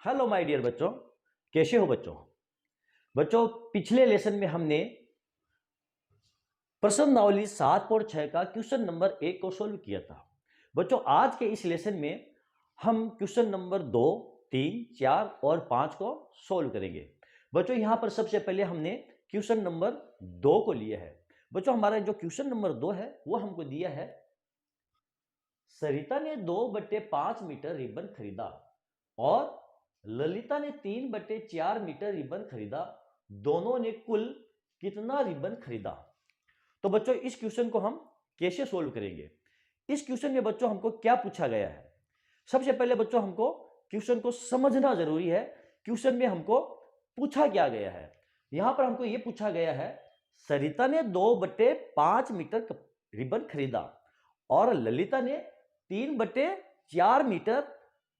Hello my dear बच्चों, कैसे हो बच्चों। बच्चों, पिछले लेसन में हमने प्रश्नावली 7.6 का क्वेश्चन नंबर 1 को सोल्व किया था। बच्चों, आज के इस लेसन में हम क्वेश्चन नंबर 2, 3, 4 और 5 को सोल्व करेंगे। बच्चों, यहां पर सबसे पहले हमने क्वेश्चन नंबर 2 को लिया है। बच्चों, हमारा जो क्वेश्चन नंबर 2 है वो हमको दिया है, सरिता ने 2/5 मीटर रिबन खरीदा और ललिता ने 3/4 मीटर रिबन खरीदा। दोनों ने कुल कितना रिबन खरीदा। तो बच्चों, इस क्वेश्चन को हम कैसे सोल्व करेंगे। इस क्वेश्चन में बच्चों हमको क्या पूछा गया है। सबसे पहले बच्चों हमको क्वेश्चन को समझना जरूरी है। क्वेश्चन में हमको पूछा क्या गया है। यहां पर हमको यह पूछा गया है, सरिता ने 2/5 मीटर रिबन खरीदा और ललिता ने 3/4 मीटर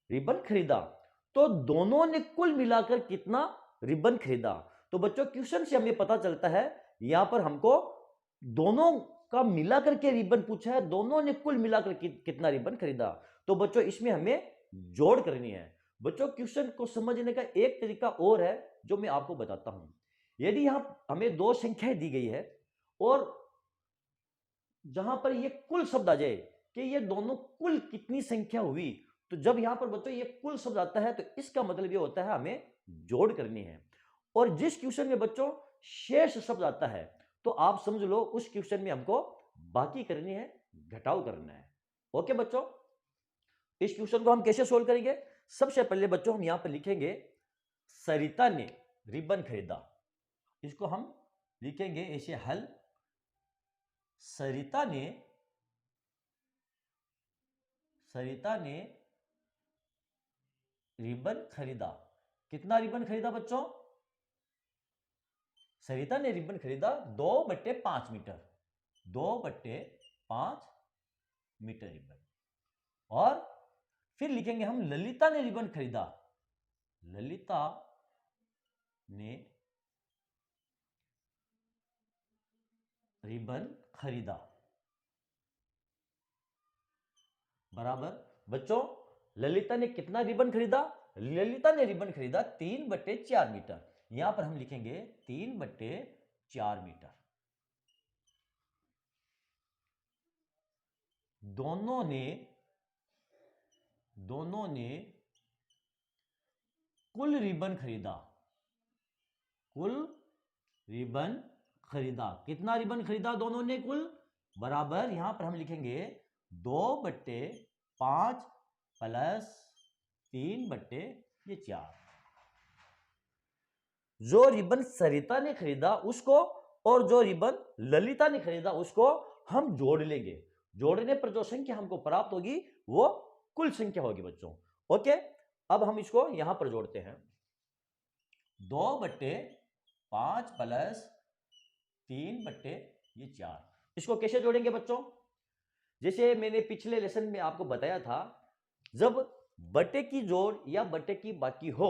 रिबन खरीदा। तो दोनों ने कुल मिलाकर कितना रिबन खरीदा। तो बच्चों, क्वेश्चन से हमें पता चलता है यहां पर हमको दोनों का मिलाकर के रिबन पूछा है, दोनों ने कुल मिलाकर कितना रिबन खरीदा। तो बच्चों, इसमें हमें जोड़ करनी है। बच्चों, क्वेश्चन को समझने का एक तरीका और है जो मैं आपको बताता हूं। यदि यहां हमें दो संख्याएं दी गई है और जहां पर ये कुल शब्द आ जाए कि ये दोनों कुल कितनी संख्या हुई, तो जब यहां पर बच्चों ये कुल शब्द आता है तो इसका मतलब ये होता है हमें जोड़ करनी है। और जिस क्वेश्चन में बच्चों शेष शब्द आता है तो आप समझ लो उस क्वेश्चन में हमको बाकी करनी है, घटाव करना है। ओके बच्चों, इस क्वेश्चन को हम कैसे सोल्व करेंगे। सबसे पहले बच्चों हम यहां पर लिखेंगे, सरिता ने रिबन खरीदा। इसको हम लिखेंगे ऐसे, हल सरिता ने रिबन खरीदा। कितना रिबन खरीदा बच्चों। सरिता ने रिबन खरीदा 2/5 मीटर, 2/5 मीटर रिबन। और फिर लिखेंगे हम, ललिता ने रिबन खरीदा। ललिता ने रिबन खरीदा बराबर। बच्चों, ललिता ने कितना रिबन खरीदा। ललिता ने रिबन खरीदा 3/4 मीटर। यहां पर हम लिखेंगे 3/4 मीटर। दोनों ने कुल रिबन खरीदा। कुल रिबन खरीदा, कितना रिबन खरीदा दोनों ने कुल, बराबर। यहां पर हम लिखेंगे 2/5 प्लस 3/4। जो रिबन सरिता ने खरीदा उसको और जो रिबन ललिता ने खरीदा उसको हम जोड़ लेंगे। जोड़ने पर जो संख्या हमको प्राप्त होगी वो कुल संख्या होगी बच्चों। ओके, अब हम इसको यहां पर जोड़ते हैं। 2/5 प्लस 3/4। इसको कैसे जोड़ेंगे बच्चों। जैसे मैंने पिछले लेसन में आपको बताया था, जब बटे की जोड़ या बटे की बाकी हो,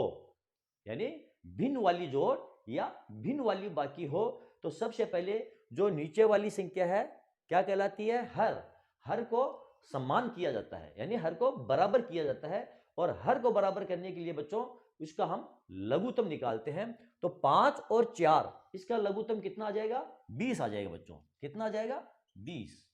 यानी भिन्न वाली जोड़ या भिन्न वाली बाकी हो, तो सबसे पहले जो नीचे वाली संख्या है क्या कहलाती है, हर। हर को समान किया जाता है, यानी हर को बराबर किया जाता है। और हर को बराबर करने के लिए बच्चों इसका हम लघुत्तम निकालते हैं। तो 5 और 4, इसका लघुत्तम कितना आ जाएगा, 20 आ जाएगा बच्चों। कितना आ जाएगा, 20।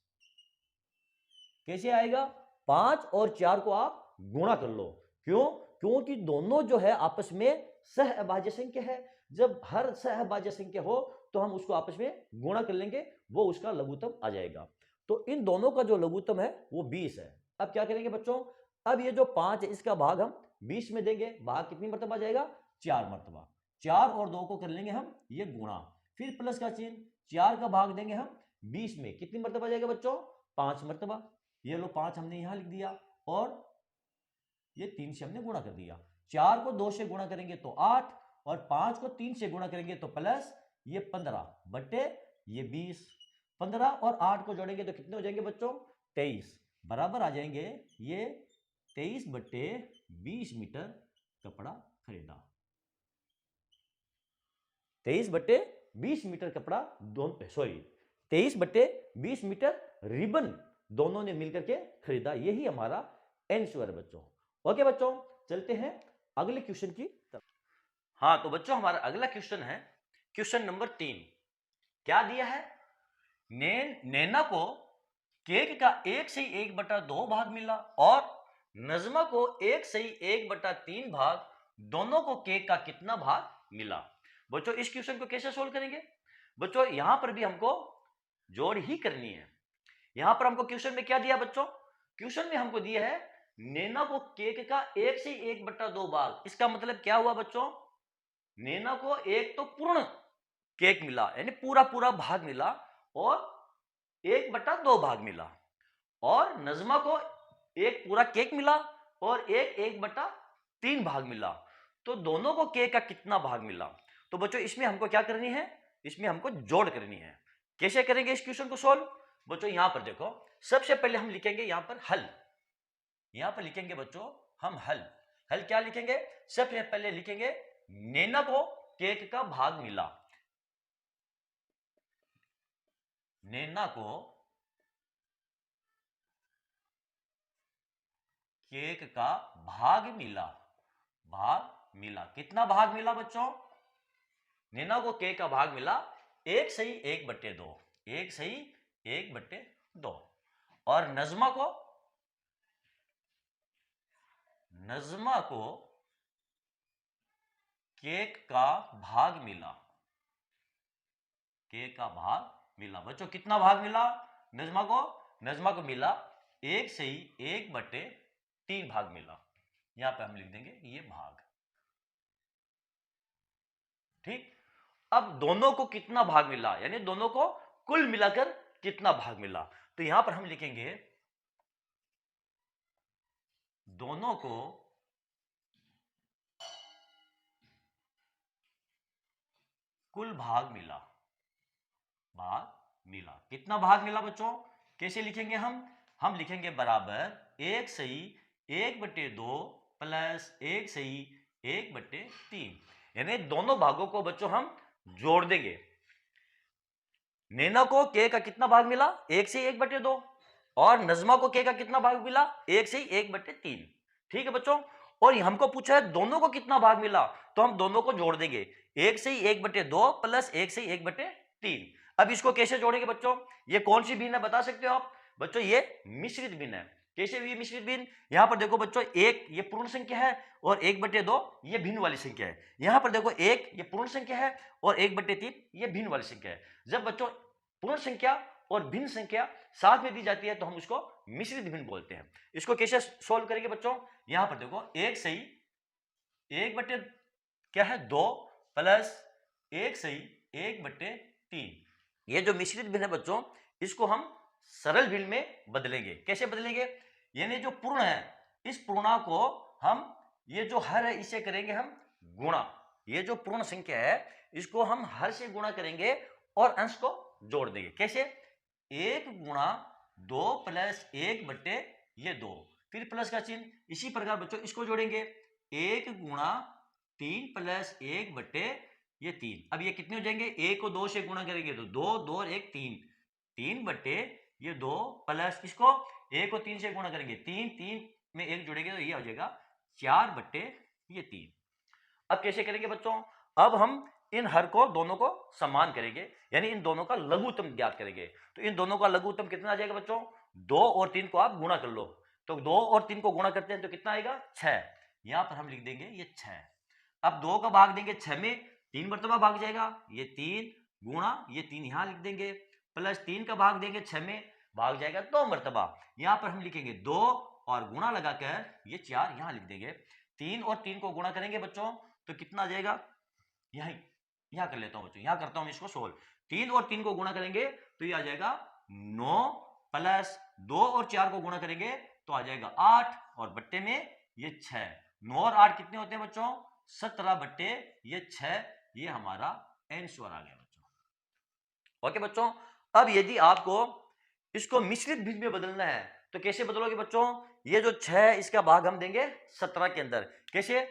कैसे आएगा, 5 और 4 को आप गुणा कर लो। क्यों, क्योंकि दोनों जो है आपस में सहअभाज्य संख्या है। जब हर सहअभाज्य संख्या हो तो हम उसको आपस में गुणा कर लेंगे, वो उसका लघुत्तम आ जाएगा। तो इन दोनों का जो लघुत्तम है वो 20 है। अब क्या करेंगे बच्चों, अब ये जो 5 है इसका भाग हम 20 में देंगे। भाग कितनी मरतबा जाएगा, 4 मरतबा। 4 और 2 को कर लेंगे हम ये गुणा, फिर प्लस का चिन्ह, 4 का भाग देंगे हम 20 में। कितनी मरतबा जाएगा बच्चों, 5 मरतबा। ये लो 5 हमने यहां लिख दिया और ये 3 से हमने गुणा कर दिया। 4 को 2 से गुणा करेंगे तो 8 और 5 को 3 से गुणा करेंगे तो प्लस ये 15 बटे ये 20। 15 और 8 को जोड़ेंगे तो कितने हो जाएंगे बच्चों, 23। बराबर आ जाएंगे ये 23/20 मीटर कपड़ा खरीदा। 23/20 मीटर कपड़ा, 23/20 मीटर रिबन दोनों ने मिलकर के खरीदा। यही हमारा आंसर है बच्चों। ओके बच्चों, चलते हैं अगले क्वेश्चन की तरफ। हाँ तो बच्चों हमारा अगला क्वेश्चन है क्वेश्चन नंबर 3। क्या दिया है? नैना को केक का 1/1/2 भाग मिला और नजमा को 1/1/3 भाग, दोनों को केक का कितना भाग मिला? बच्चों इस क्वेश्चन को कैसे सोल्व करेंगे? बच्चों यहां पर भी हमको जोड़ ही करनी है। यहां पर हमको क्वेश्चन में क्या दिया बच्चों? क्वेश्चन में हमको दिया है नैना को केक का 1/1/2 भाग। इसका मतलब क्या हुआ बच्चों? नैना को एक तो पूर्ण केक मिला यानी पूरा पूरा भाग मिला और 1/2 भाग मिला, और नजमा को एक पूरा केक मिला और 1/3 भाग मिला। तो दोनों को केक का कितना भाग मिला? तो बच्चों इसमें हमको क्या करनी है? इसमें हमको जोड़ करनी है। कैसे करेंगे इस क्वेश्चन को सॉल्व? बच्चों यहां पर देखो, सबसे पहले हम लिखेंगे यहां पर हल। यहां पर लिखेंगे बच्चों हम हल। हल क्या लिखेंगे? सबसे पहले लिखेंगे नैना को केक का भाग मिला। नैना को केक का भाग मिला। भाग मिला, कितना भाग मिला बच्चों? नैना को केक का भाग मिला 1/1/2। 1/1/2। और नजमा को केक का भाग मिला। केक का भाग मिला बच्चों, कितना भाग मिला नजमा को? नजमा को मिला 1/1/3 भाग मिला। यहां पे हम लिख देंगे ये भाग। ठीक, अब दोनों को कितना भाग मिला यानी दोनों को कुल मिलाकर कितना भाग मिला? तो यहां पर हम लिखेंगे दोनों को कुल भाग मिला। भाग मिला, कितना भाग मिला बच्चों? कैसे लिखेंगे हम लिखेंगे बराबर 1/1/2 प्लस 1/1/3, यानी दोनों भागों को बच्चों हम जोड़ देंगे। नैना को के का कितना भाग मिला? 1/1/2, और नजमा को के का कितना भाग मिला? 1/1/3। ठीक है बच्चों, और हमको पूछा है दोनों को कितना भाग मिला, तो हम दोनों को जोड़ देंगे 1/1/2 प्लस 1/1/3। अब इसको कैसे जोड़ेंगे बच्चों? ये कौन सी भिन्न है बता सकते हो आप? बच्चों ये मिश्रित भिन्न है। कैसे हुई मिश्रित भिन्न? यहां पर देखो बच्चों, एक ये पूर्ण संख्या है और 1/2 ये भिन्न वाली संख्या है। यहां पर देखो एक ये पूर्ण संख्या है और 1/3 ये भिन्न वाली संख्या है। जब बच्चों पूर्ण संख्या और भिन्न संख्या साथ में दी जाती है तो हम उसको मिश्रित भिन्न बोलते हैं। इसको कैसे सोल्व करेंगे बच्चों? यहां पर देखो 1/1 क्या है 2 प्लस 1/1/3, ये जो मिश्रित भिन्न है बच्चों इसको हम सरल भिन्न में बदलेंगे। कैसे बदलेंगे? यानी जो पूर्ण है इस पूर्णा को हम, ये जो हर है इसे करेंगे हम गुणा। ये जो पूर्ण संख्या है इसको हम हर से गुणा करेंगे और अंश को जोड़ देंगे। कैसे? 1/2 प्लस 1/2, फिर प्लस का चिन्ह। इसी प्रकार बच्चों इसको जोड़ेंगे 1/3 प्लस 1/3। अब ये कितने हो जाएंगे? 1 को 2 से गुणा करेंगे तो 2, 2 और 1 3, 3/2 प्लस इसको 1 को 3 से गुणा करेंगे 3, 3 में 1 जुड़ेंगे तो ये हो जाएगा 4/3। अब कैसे करेंगे बच्चों? अब हम इन हर को दोनों को समान करेंगे, यानी इन दोनों का लघुत्तम ज्ञात करेंगे। तो इन दोनों का लघुत्तम कितना आ जाएगा बच्चों? 2 और 3 को आप गुणा कर लो, तो 2 और 3 को गुणा करते हैं तो कितना आएगा? 6। यहां पर हम लिख देंगे ये 6। अब 2 का भाग देंगे 6 में, 3 मरतबा भाग जाएगा, ये 3 गुणा ये 3 यहां लिख देंगे, प्लस 3 का भाग देंगे 6 में, भाग जाएगा 2 मरतबा। यहां पर हम लिखेंगे 2 और गुणा लगाकर ये 4 यहां लिख देंगे। 3 और 3 को गुणा करेंगे बच्चों तो कितना आ जाएगा? यहां कर लेता हूं बच्चों, यहां करता हूं इसको सोल्व। 3 और 3 को गुणा करेंगे तो ये आ जाएगा 9, प्लस 2 और 4 को गुणा करेंगे तो आ जाएगा 8, और बट्टे में ये 6। 9 और 8 कितने होते हैं बच्चों? 17 बट्टे ये 6। ये हमारा आंसर आ गया बच्चों। ओके बच्चों, अब यदि आपको इसको मिश्रित भिन्न में बदलना है तो कैसे बदलोगे बच्चों? ये जो 6 है इसका भाग हम देंगे 17 के अंदर। कैसे?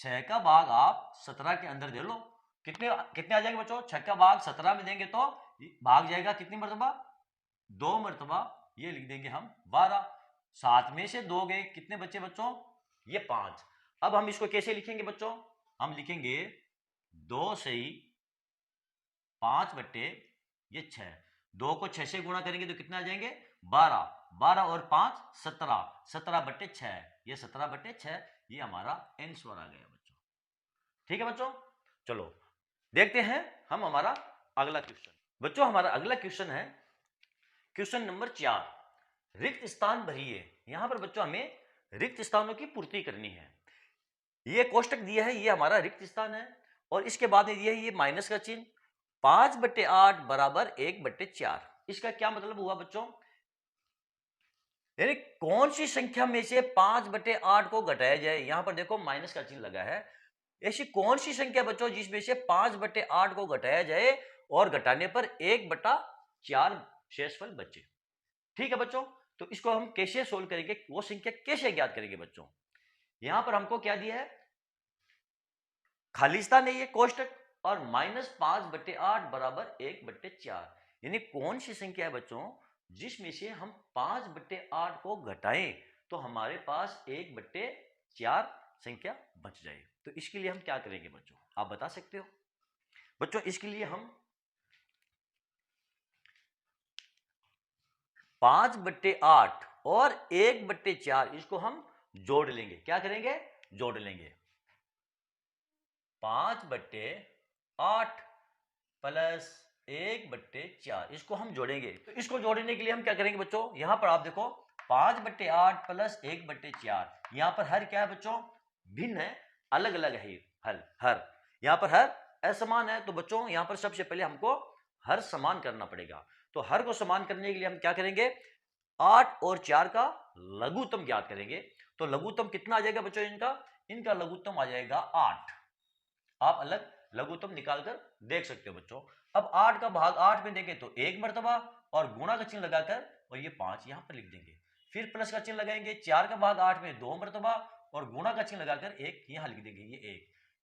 6 का भाग आप 17 के अंदर दे लो, कितने कितने आ जाएंगे बच्चों? 6 का भाग 17 में देंगे तो भाग जाएगा कितनी मरतबा? 2 मरतबा। ये लिख देंगे हम 12। 7 में से 2 गए, कितने बच्चे बच्चों? ये 5। अब हम इसको कैसे लिखेंगे बच्चों, हम लिखेंगे 2 सही 5 बट्टे ये 6, 2 को 6 से गुणा करेंगे तो कितना आ जाएंगे 12, 12 और 5 17, 17 बट्टे 6, ये 17 बट्टे 6, ये हमारा आंसर आ गया बच्चों। ठीक है बच्चों, चलो देखते हैं हम हमारा अगला क्वेश्चन। बच्चों हमारा अगला क्वेश्चन है क्वेश्चन नंबर 4, रिक्त स्थान भरिए। यहां पर बच्चों हमें रिक्त स्थानों की पूर्ति करनी है। ये कोष्टक दिया है, ये हमारा रिक्त स्थान है, और इसके बाद में दिया है ये माइनस का चिन्ह, 5/8 बराबर 1/4। इसका क्या मतलब हुआ बच्चों, यानी कौन सी संख्या में से 5/8 को घटाया जाए। यहां पर देखो माइनस का चिन्ह लगा है, ऐसी कौन सी संख्या बच्चों जिसमें से 5/8 को घटाया जाए और घटाने पर 1/4 शेषफल बचे। ठीक है बच्चों, तो इसको हम कैसे सोल्व करेंगे, वो संख्या कैसे ज्ञात करेंगे बच्चों। यहां पर हमको क्या दिया है, खाली स्थान है ये कोष्टक, और -5/8 बराबर 1/4, यानी कौन सी संख्या है बच्चों जिसमें से हम 5/8 को घटाएं तो हमारे पास 1/4 संख्या बच जाए। तो इसके लिए हम क्या करेंगे बच्चों, आप बता सकते हो बच्चों। इसके लिए हम 5/8 और 1/4 इसको हम जोड़ लेंगे। क्या करेंगे, जोड़ लेंगे। 5/8 प्लस 1/4 इसको हम जोड़ेंगे। तो इसको जोड़ने के लिए हम क्या करेंगे बच्चों, यहां पर आप देखो 5/8 प्लस 1/4, यहां पर हर क्या है बच्चों, भिन्न है, अलग अलग है। हर यहां पर हर असमान है, तो बच्चों यहां पर सबसे पहले हमको हर समान करना पड़ेगा। तो हर को समान करने के लिए हम क्या करेंगे, 8 और 4 का लघुत्तम ज्ञात करेंगे। तो लघुत्तम कितना आ जाएगा बच्चों, इनका लघुत्तम आ जाएगा 8। आप अलग लघुत्तम निकालकर देख सकते हो बच्चों। अब 8 का भाग 8 में देंगे तो 1 मर्तबा, और गुणा का चिन्ह लगाकर और ये 5 यहां पर लिख देंगे। फिर प्लस का चिन्ह लगाएंगे, 4 का भाग 8 में 2 मर्तबा, और गुणा का चिन्ह लगाकर 1 यहां लिख देंगे, ये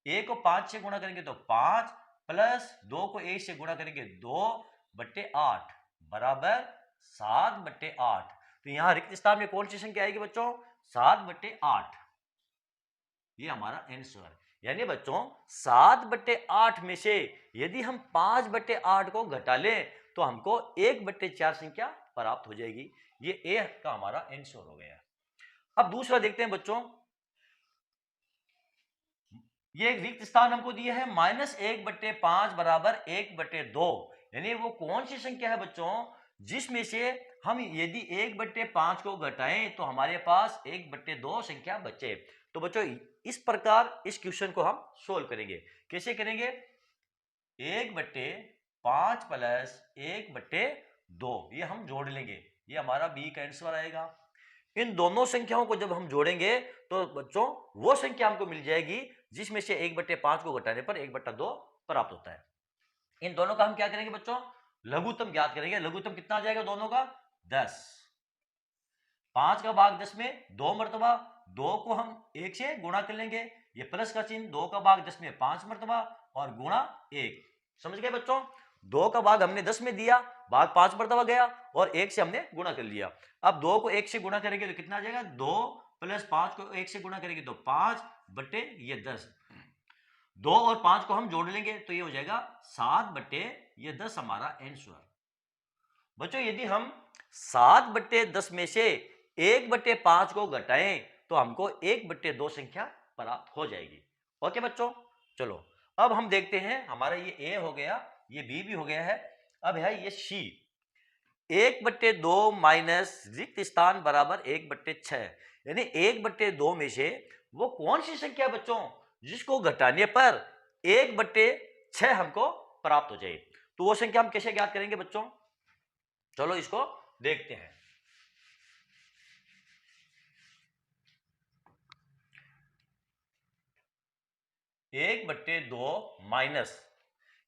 1 को 5 से गुणा करेंगे तो 5, प्लस 2 को 1 से गुणा करेंगे 2/8 बराबर 7/8। तो यहां रिक्त स्थान में कौन सी संख्या आएगी बच्चों, 7/8, ये हमारा आंसर। यानी बच्चों 7/8 में से यदि हम 5/8 को घटा लें तो हमको 1/4 संख्या प्राप्त हो जाएगी। ये ए का हमारा आंसर हो गया। अब दूसरा देखते हैं बच्चों, ये एक रिक्त स्थान हमको दिया है -1/5 बराबर 1/2, यानी वो कौन सी संख्या है बच्चों जिसमें से हम यदि 1/5 को घटाएं तो हमारे पास 1/2 संख्या बचे। तो बच्चों इस प्रकार इस क्वेश्चन को हम सोल्व करेंगे। कैसे करेंगे, 1/5 प्लस 1/2 ये हम जोड़ लेंगे, ये हमारा बी का आंसर आएगा। इन दोनों संख्याओं को जब हम जोड़ेंगे तो बच्चों वो संख्या हमको मिल जाएगी जिसमें से 1/5 को घटाने पर 1/2 प्राप्त होता है। इन दोनों का हम क्या करेंगे बच्चों, लघुत्तम ज्ञात करेंगे। लघुत्तम कितना आ जाएगा दोनों का, 10। 5 का भाग 10 में 2 मर्तबा, 2 को हम 1 से गुणा कर लेंगे, ये प्लस का चिन्ह, 2 का भाग 10 में 5 मर्तबा और गुणा 1। समझ गए बच्चों, 2 का भाग हमने 10 में दिया, भाग 5 मर्तबा गया और 1 से हमने गुणा कर लिया। अब 2 को 1 से गुणा करेंगे तो कितना आ जाएगा, 2 प्लस 5 को 1 से गुणा करेंगे तो 5/10। 2 और 5 को हम जोड़ लेंगे तो ये हो जाएगा 7/10 हमारा आंसर। बच्चों यदि हम 7/10 में से 1/5 को घटाएं तो हमको 1/2 संख्या प्राप्त हो जाएगी। ओके बच्चों, चलो अब हम देखते हैं, हमारा ये ए हो गया, ये बी भी हो गया है, अब है ये सी। 1/2 माइनस रिक्त स्थान बराबर 1/6, यानी 1/2 में से वो कौन सी संख्या बच्चों जिसको घटाने पर 1/6 हमको प्राप्त हो जाए। तो वो संख्या हम कैसे ज्ञात करेंगे बच्चों, चलो इसको देखते हैं। एक बट्टे दो माइनस,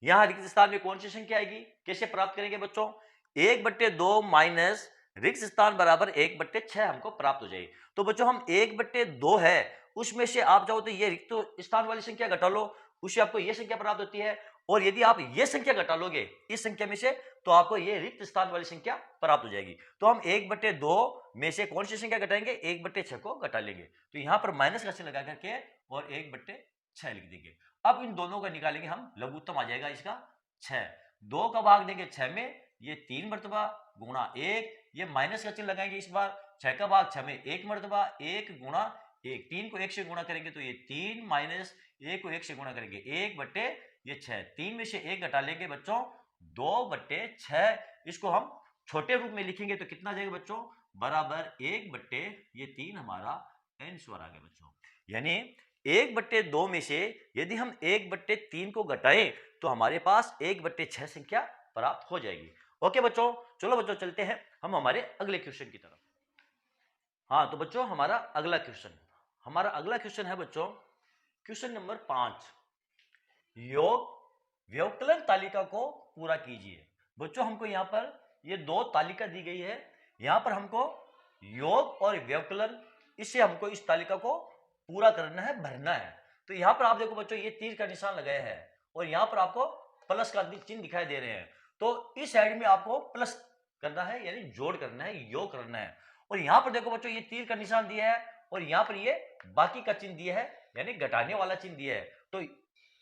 यहां रिक्त स्थान में कौन सी संख्या आएगी, कैसे प्राप्त करेंगे बच्चों, 1/2 माइनस रिक्त स्थान बराबर 1/6 हमको प्राप्त हो जाए। तो बच्चों हम 1/2 है उसमें से आप जाओ तो ये रिक्त स्थान वाली संख्या घटा लो, उससे आपको ये संख्या प्राप्त होती है, और यदि आप ये संख्या घटा लोगे इस संख्या में से तो आपको ये रिक्त स्थान वाली संख्या प्राप्त हो जाएगी। तो हम 1/2 में से कौन सी संख्या घटाएंगे, 1/6 को घटा लेंगे। तो यहां पर माइनस का चिन्ह लगा करके और 1/6 लिख देंगे। अब इन दोनों का निकालेंगे हम, लघुत्तम आ जाएगा इसका 6। 2 का भाग देंगे 6 में, ये 3 मरतबा गुणा 1, ये माइनस का चिन्ह लगाएंगे इस बार। 6 का भाग 6 में 1 मरतबा, 1 गुणा 1, 3 को 1 से गुणा करेंगे तो ये 3 माइनस 1 को 1 से गुणा करेंगे 1/6। 3 में से 1 घटा लेंगे बच्चों 2/6। इसको हम छोटे रूप में लिखेंगे तो कितना जाएगा बच्चों, बराबर 1/3 हमारा आंसर आ गया बच्चों। यानी 1/2 में से यदि हम 1/3 को घटाएं तो हमारे पास 1/6 संख्या प्राप्त हो जाएगी। ओके बच्चों, चलो बच्चों चलते हैं हम हमारे अगले क्वेश्चन की तरफ। हाँ तो बच्चों हमारा अगला क्वेश्चन है बच्चों क्वेश्चन नंबर 5। योग व्यवकलन तालिका को पूरा कीजिए। बच्चों हमको यहाँ पर ये 2 तालिका दी गई है, यहाँ पर हमको योग और व्यवकलन इससे हमको इस तालिका को पूरा करना है, भरना है। तो यहाँ पर आप देखो बच्चों ये तीर का निशान लगाया है और यहाँ पर आपको प्लस का चिन्ह दिखाई दे रहे हैं। तो इस साइड में आपको प्लस करना है यानी जोड़ करना है, योग करना है। और यहाँ पर देखो बच्चों ये तीर का निशान दिया है और यहाँ पर ये बाकी का चिन्ह दिया है यानी घटाने वाला चिन्ह दिया है। तो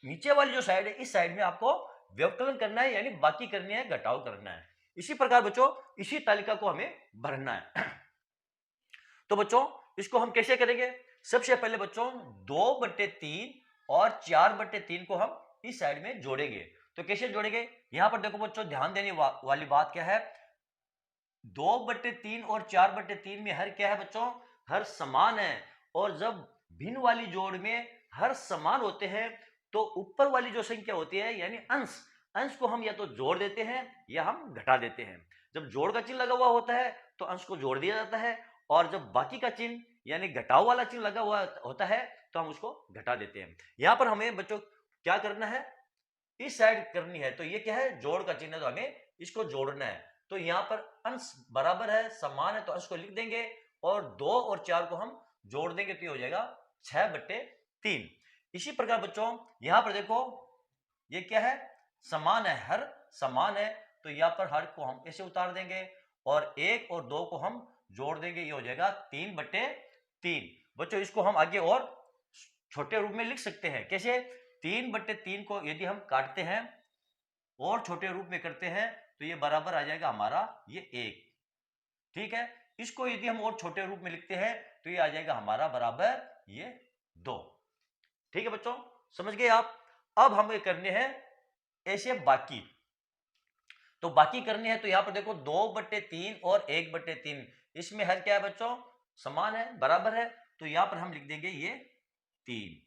नीचे वाली जो साइड है इस साइड में आपको व्यवकलन करना है यानी बाकी करनी है, घटाव करना है। इसी प्रकार बच्चों इसी तालिका को हमें भरना है। तो बच्चों इसको हम कैसे करेंगे, सबसे पहले बच्चों 2/3 और 4/3 को हम इस साइड में जोड़ेंगे। तो कैसे जोड़ेंगे, यहां पर देखो बच्चों ध्यान देने वाली बात क्या है, 2/3 और 4/3 में हर क्या है बच्चों, हर समान है। और जब भिन्न वाली जोड़ में हर समान होते हैं तो ऊपर वाली जो संख्या होती है यानी अंश को हम या तो जोड़ देते हैं या हम घटा देते हैं। जब जोड़ का चिन्ह लगा हुआ होता है तो अंश को जोड़ दिया जाता है और जब बाकी का चिन्ह यानी घटाव वाला चिन्ह लगा हुआ होता है तो हम उसको घटा देते हैं। यहां पर हमें बच्चों क्या करना है, इस साइड करनी है। तो ये क्या है, जोड़ का चिन्ह है तो हमें इसको जोड़ना है। तो यहां पर अंश बराबर है, समान है तो अंश को लिख देंगे और 2 और 4 को हम जोड़ देंगे तो ये हो जाएगा 6/3। इसी प्रकार बच्चों यहां पर देखो ये क्या है, समान है, हर समान है तो यहां पर हर को हम ऐसे उतार देंगे और 1 और 2 को हम जोड़ देंगे, ये हो जाएगा 3/3। बच्चों इसको हम आगे और छोटे रूप में लिख सकते हैं। कैसे, 3/3 को यदि हम काटते हैं और छोटे रूप में करते हैं तो ये बराबर आ जाएगा हमारा ये 1। ठीक है, इसको यदि हम और छोटे रूप में लिखते हैं तो ये आ जाएगा हमारा बराबर ये 2। ठीक है बच्चों, समझ गए आप। अब हमें करने हैं ऐसे बाकी। तो बाकी करने हैं तो यहां पर देखो 2/3 और 1/3, इसमें हर क्या है बच्चों, समान है, बराबर है। तो यहां पर हम लिख देंगे ये 3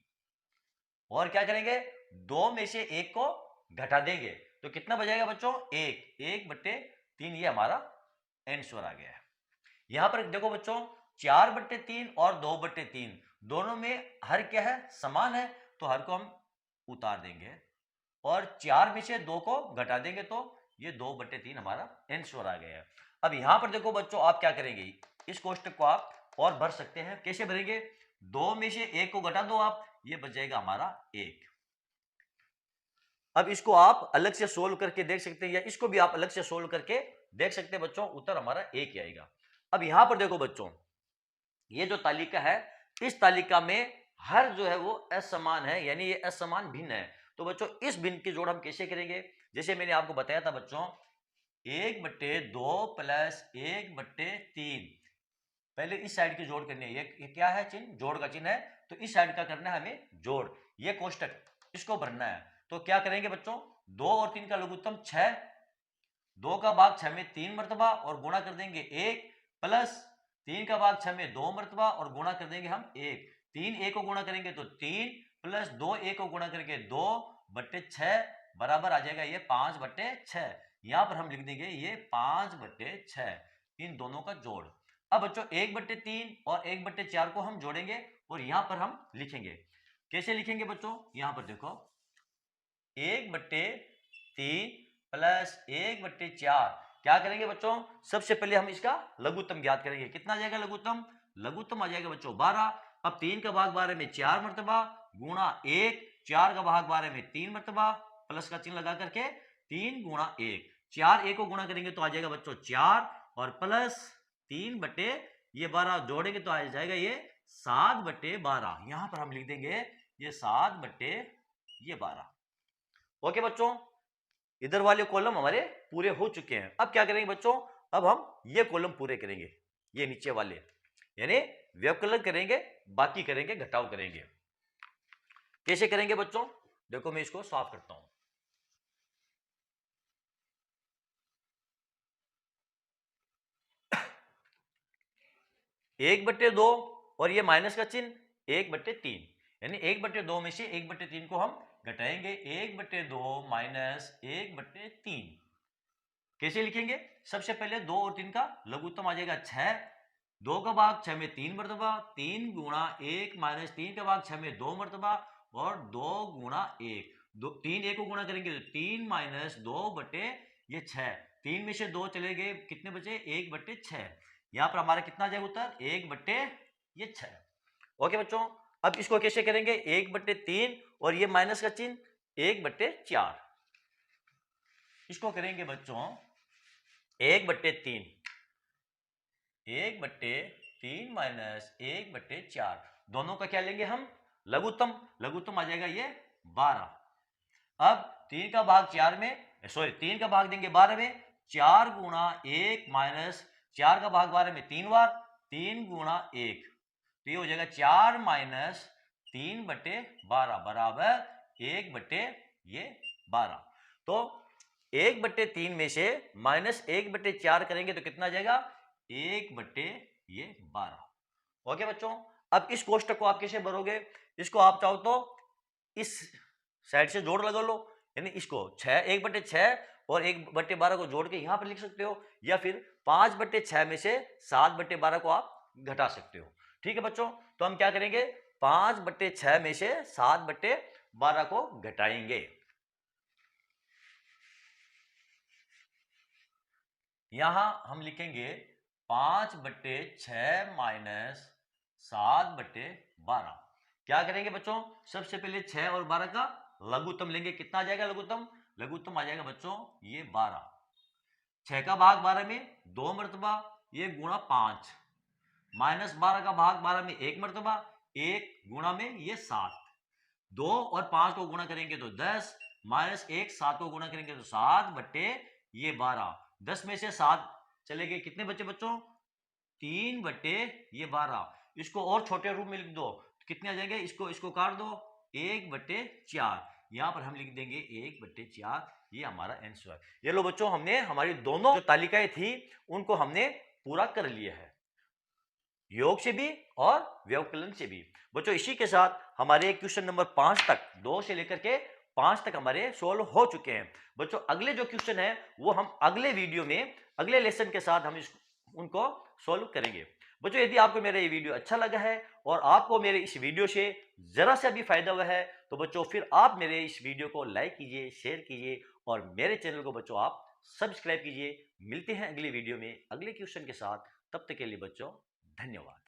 और क्या करेंगे, 2 में से 1 को घटा देंगे तो कितना बचेगा बच्चों, 1/3। ये हमारा आंसर आ गया है। यहां पर देखो बच्चों 4/3 और 2/3 दोनों में हर क्या है, समान है तो हर को हम उतार देंगे और 4 में से 2 को घटा देंगे तो ये 2/3 हमारा आंसर आ गया है। अब यहां पर देखो बच्चों आप क्या करेंगे, इस कोष्टक को आप और भर सकते हैं। कैसे भरेंगे, 2 में से 1 को घटा दो आप, ये बच जाएगा हमारा 1। अब इसको आप अलग से सोल्व करके देख सकते हैं या इसको भी आप अलग से सोल्व करके देख सकते हैं बच्चों, उत्तर हमारा 1 ही आएगा। अब यहां पर देखो बच्चों ये जो तालिका है इस तालिका में हर जो है वो असमान है यानी ये असमान भिन्न है। तो बच्चों इस भिन्न की जोड़ हम कैसे करेंगे, जैसे मैंने आपको बताया था बच्चों 1/2 प्लस 1/3, पहले इस साइड की जोड़ करनी है। ये क्या है चिन्ह, जोड़ का चिन्ह है तो इस साइड का करना है हमें जोड़, ये कोष्टक इसको भरना है। तो क्या करेंगे बच्चों, 2 और 3 का लघुत्तम 6, 2 का भाग 6 में 3 मरतबा और गुणा कर देंगे 1 प्लस 3 का भाग 6 में 2 मरतबा और गुणा कर देंगे हम 1। 3 1 को गुणा करेंगे तो 3 प्लस 2 1 को गुणा करेंगे 2/6 बराबर आ जाएगा ये 5/6। यहां पर हम लिख देंगे ये 5/6, इन दोनों का जोड़। अब बच्चों 1/3 और 1/4 को हम जोड़ेंगे और यहां पर हम लिखेंगे। कैसे लिखेंगे बच्चों, यहां पर देखो 1/3 प्लस 1/4 क्या करेंगे बच्चों, सबसे पहले हम इसका लघुत्तम ज्ञात करेंगे। कितना आ जाएगा लघुत्तम, लघुत्तम आ जाएगा बच्चों 12। अब 3 का भाग 12 में 4 मरतबा गुणा 1, 4 का भाग 12 में 3 मरतबा प्लस का चिन्ह लगा करके 3 गुणा 1, 4 1 को गुणा करेंगे तो आ जाएगा बच्चों 4 और प्लस 3 बटे ये 12 जोड़ेंगे तो आ जाएगा ये 7 बटे 12। यहां पर हम लिख देंगे ये 7 बटे ये 12। ओके बच्चों, इधर वाले कॉलम हमारे पूरे हो चुके हैं। अब क्या करेंगे बच्चों, अब हम ये कॉलम पूरे करेंगे, ये नीचे वाले, यानी व्यवकलन करेंगे, बाकी करेंगे, घटाव करेंगे। कैसे करेंगे बच्चों, देखो मैं इसको साफ करता हूं। एक बट्टे दो और ये माइनस का चिन्ह, 1/3, यानी 1/2 में से 1/3 को हम घटाएंगे। 1/2 माइनस 1/3 कैसे लिखेंगे, सबसे पहले 2 और 3 का लघुत्तम आ जाएगा 6, 2 का भाग 6 में 3 मरतबा, 3 गुणा 1 माइनस 3 का भाग 6 में 2 मरतबा और 2 गुणा 1, 3 1 को गुणा करेंगे तो 3 माइनस 2 बटे ये 6, 3 में से 2 चले गए, कितने बचे 1/6। यहां पर हमारा कितना आ जाएगा उत्तर 1/6। ओके बच्चों, अब इसको कैसे करेंगे, 1/3 और ये माइनस का चिन्ह 1/4, इसको करेंगे बच्चों 1/3, 1/3 माइनस 1/4, दोनों का क्या लेंगे हम लघुत्तम, लघुत्तम आ जाएगा ये 12। अब 3 का भाग 4 में, सॉरी 3 का भाग देंगे 12 में, 4 गुणा 1 माइनस 4 का भाग 12 में 3 बार, 3 गुणा 1, तो ये हो जाएगा 4 माइनस 3/12 बराबर 1/12। तो 1/3 में से माइनस 1/4 करेंगे तो कितना आ जाएगा 1/12। ओके बच्चों, अब इस कोष्टक को आप कैसे भरोगे, इसको आप चाहो तो इस साइड से जोड़ लगा लो, यानी इसको 1/6 और 1/12 को जोड़ के यहां पर लिख सकते हो, या फिर 5/6 में से 7/12 को आप घटा सकते हो। ठीक है बच्चों, तो हम क्या करेंगे, 5/6 में से 7/12 को घटाएंगे। यहां हम लिखेंगे 5/6 माइनस 7/12। क्या करेंगे बच्चों, सबसे पहले 6 और 12 का लघुत्तम लेंगे, कितना आ जाएगा लघुत्तम, लघुत्तम आ जाएगा बच्चों ये 12, 6 का भाग 12 में 2 मरतबा, ये गुणा 5, माइनस 12 का भाग 12 में 1 मरतबा, 1 गुणा में ये 7, 2 और 5 को गुणा करेंगे तो 10, माइनस 1 7 को गुणा करेंगे तो 7 बटे ये 12, 10 में से 7 चले गए, कितने बचे बच्चों 3 बटे ये 12, इसको और छोटे रूप में लिख दो तो कितने आ जाएंगे, इसको काट दो 1/4, यहां पर हम लिख देंगे 1/4, ये हमारा आंसर। ये लो बच्चों, हमने हमारी दोनों जो तालिकाएं थी उनको हमने पूरा कर लिया है, योग से भी और व्यवकलन से भी। बच्चों इसी के साथ हमारे क्वेश्चन नंबर 5 तक, 2 से लेकर के 5 तक हमारे सोल्व हो चुके हैं। बच्चों अगले जो क्वेश्चन है वो हम अगले वीडियो में, अगले लेसन के साथ हम उनको सोल्व करेंगे। बच्चों यदि आपको मेरा ये वीडियो अच्छा लगा है और आपको मेरे इस वीडियो से जरा सा भी फायदा हुआ है तो बच्चों फिर आप मेरे इस वीडियो को लाइक कीजिए, शेयर कीजिए और मेरे चैनल को बच्चों आप सब्सक्राइब कीजिए। मिलते हैं अगले वीडियो में अगले क्वेश्चन के साथ, तब तक के लिए बच्चों धन्यवाद।